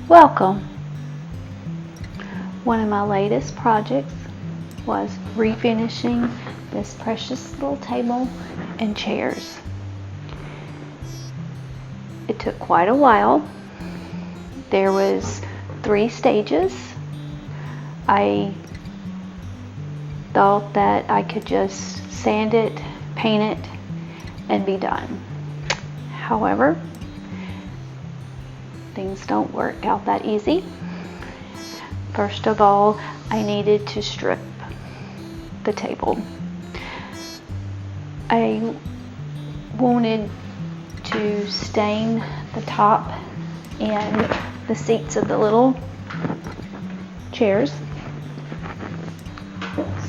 Welcome! One of my latest projects was refinishing this precious little table and chairs. It took quite a while. There was 3 stages. I thought that I could just sand it, paint it, and be done. However, things don't work out that easy. First of all, I needed to strip the table. I wanted to stain the top and the seats of the little chairs.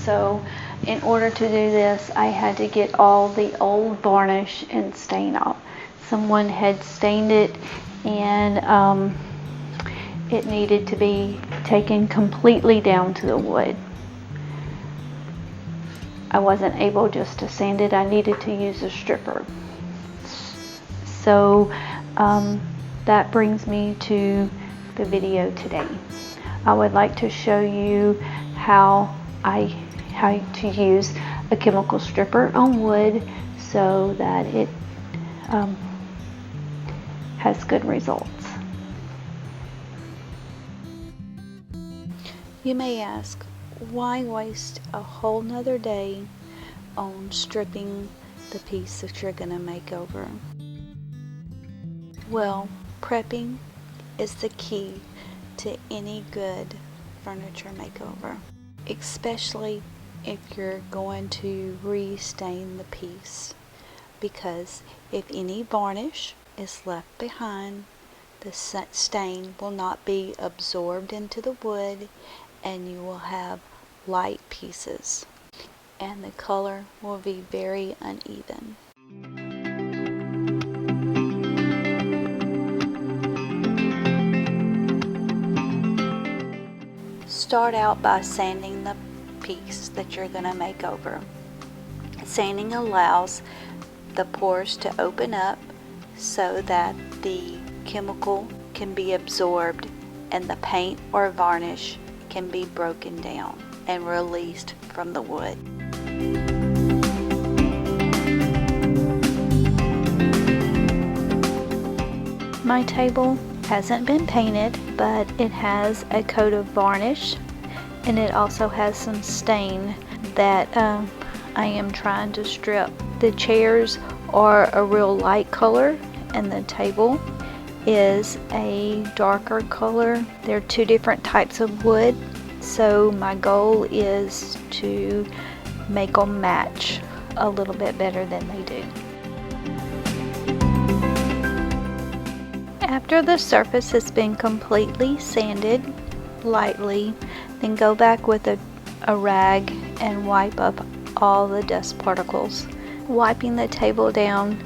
So in order to do this, I had to get all the old varnish and stain off. Someone had stained it and it needed to be taken completely down to the wood. I wasn't able just to sand it. I needed to use a stripper. So that brings me to the video today. I would like to show you how to use a chemical stripper on wood so that it has good results. You may ask, why waste a whole nother day on stripping the piece that you're going to make over? Well, prepping is the key to any good furniture makeover, especially if you're going to re-stain the piece, because if any varnish is left behind, the stain will not be absorbed into the wood and you will have light pieces and the color will be very uneven. Start out by sanding the piece that you're going to make over. Sanding allows the pores to open up so that the chemical can be absorbed and the paint or varnish can be broken down and released from the wood. My table hasn't been painted, but it has a coat of varnish and it also has some stain that I am trying to strip. The chairs are a real light color and the table is a darker color. There are 2 different types of wood, so my goal is to make them match a little bit better than they do. After the surface has been completely sanded lightly, then go back with a rag and wipe up all the dust particles. Wiping the table down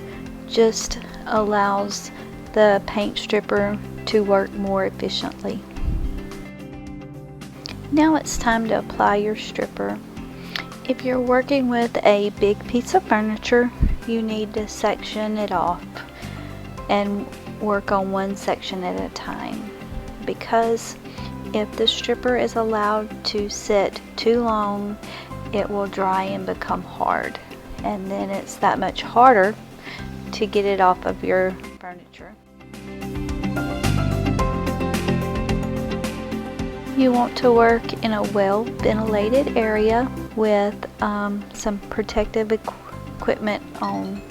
just allows the paint stripper to work more efficiently. Now it's time to apply your stripper. If you're working with a big piece of furniture, you need to section it off and work on one section at a time, because if the stripper is allowed to sit too long, it will dry and become hard, and then it's that much harder to get it off of your furniture. You want to work in a well ventilated area with some protective equipment on,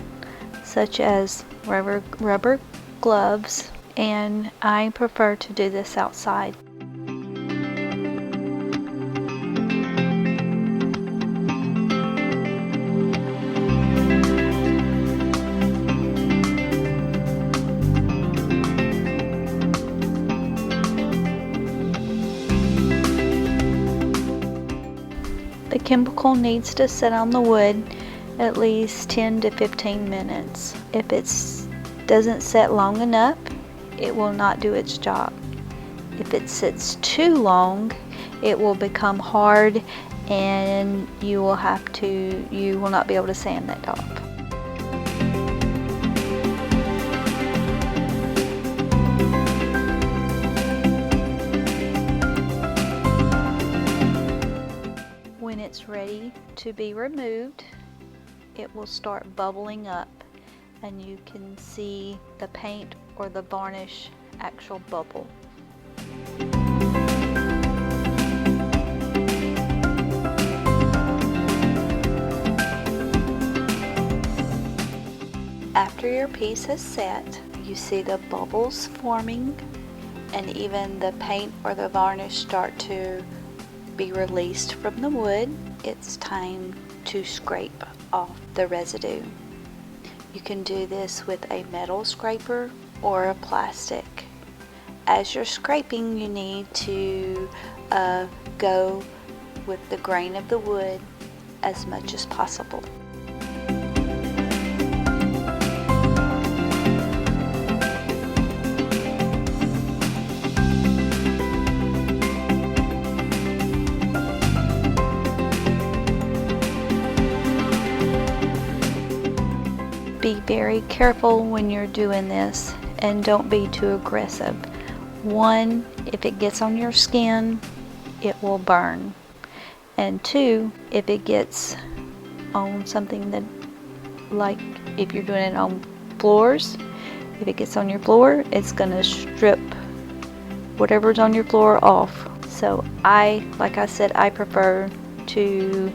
such as rubber gloves, and I prefer to do this outside. The chemical needs to sit on the wood at least 10 to 15 minutes. If it doesn't set long enough, it will not do its job. If it sits too long, it will become hard and you will not be able to sand that off. to be removed, it will start bubbling up and you can see the paint or the varnish actual bubble. After your piece is set, you see the bubbles forming and even the paint or the varnish start to be released from the wood. It's time to scrape off the residue. You can do this with a metal scraper or a plastic. As you're scraping, you need to go with the grain of the wood as much as possible. Be very careful when you're doing this and don't be too aggressive. One, if it gets on your skin, it will burn. And two, if it gets on something that, like if you're doing it on floors, if it gets on your floor, it's gonna strip whatever's on your floor off. So like I said, I prefer to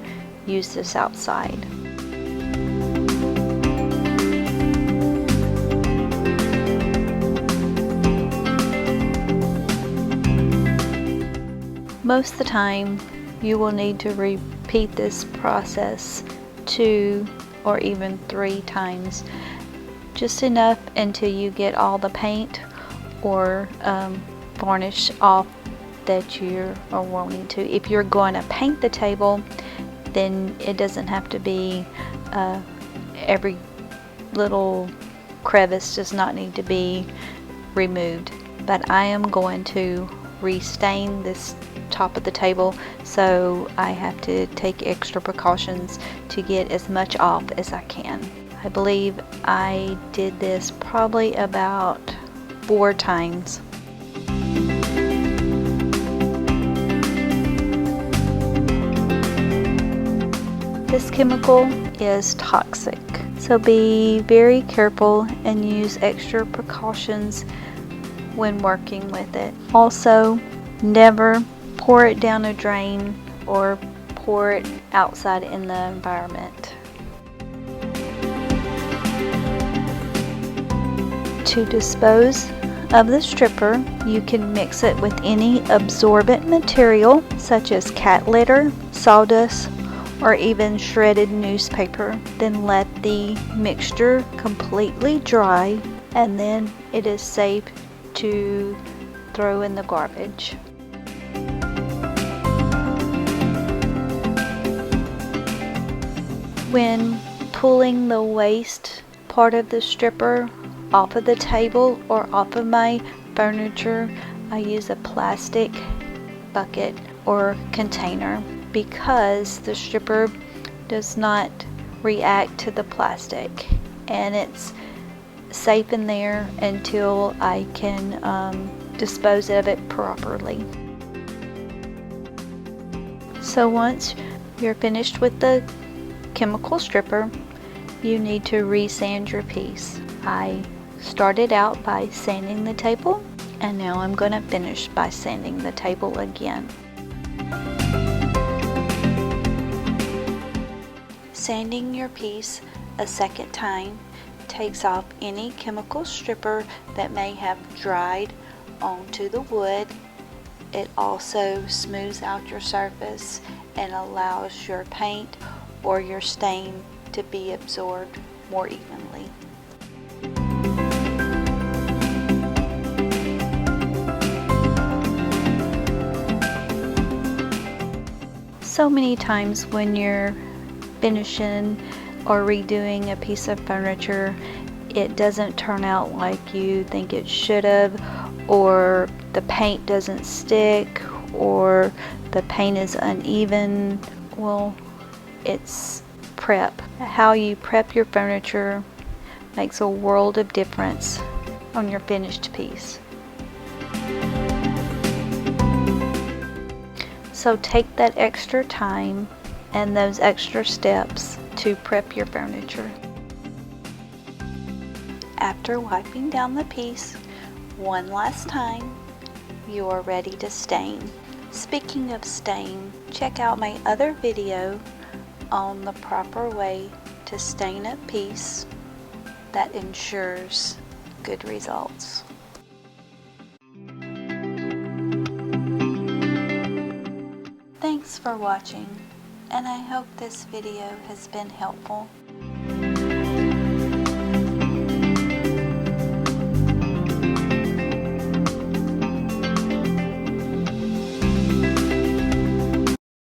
use this outside. Most of the time, you will need to repeat this process 2 or even 3 times, just enough until you get all the paint or varnish off that you are wanting to. If you're going to paint the table, then it doesn't have to be every little crevice does not need to be removed. But I am going to restain this top of the table, so I have to take extra precautions to get as much off as I can. I believe I did this probably about 4 times. This chemical is toxic, so be very careful and use extra precautions when working with it. Also, never pour it down a drain or pour it outside in the environment. To dispose of the stripper, you can mix it with any absorbent material such as cat litter, sawdust, or even shredded newspaper. Then let the mixture completely dry, and then it is safe to throw in the garbage. When pulling the waste part of the stripper off of the table or off of my furniture, I use a plastic bucket or container because the stripper does not react to the plastic, and it's safe in there until I can dispose of it properly. So once you're finished with the chemical stripper, you need to resand your piece. I started out by sanding the table, and now I'm going to finish by sanding the table again. Sanding your piece a second time takes off any chemical stripper that may have dried onto the wood. It also smooths out your surface and allows your paint or your stain to be absorbed more evenly. So many times when you're finishing or redoing a piece of furniture, it doesn't turn out like you think it should have, or the paint doesn't stick, or the paint is uneven. Well, it's prep. How you prep your furniture makes a world of difference on your finished piece. So take that extra time and those extra steps to prep your furniture. After wiping down the piece one last time, you are ready to stain. Speaking of stain, check out my other video on the proper way to stain a piece that ensures good results. Thanks for watching, and I hope this video has been helpful.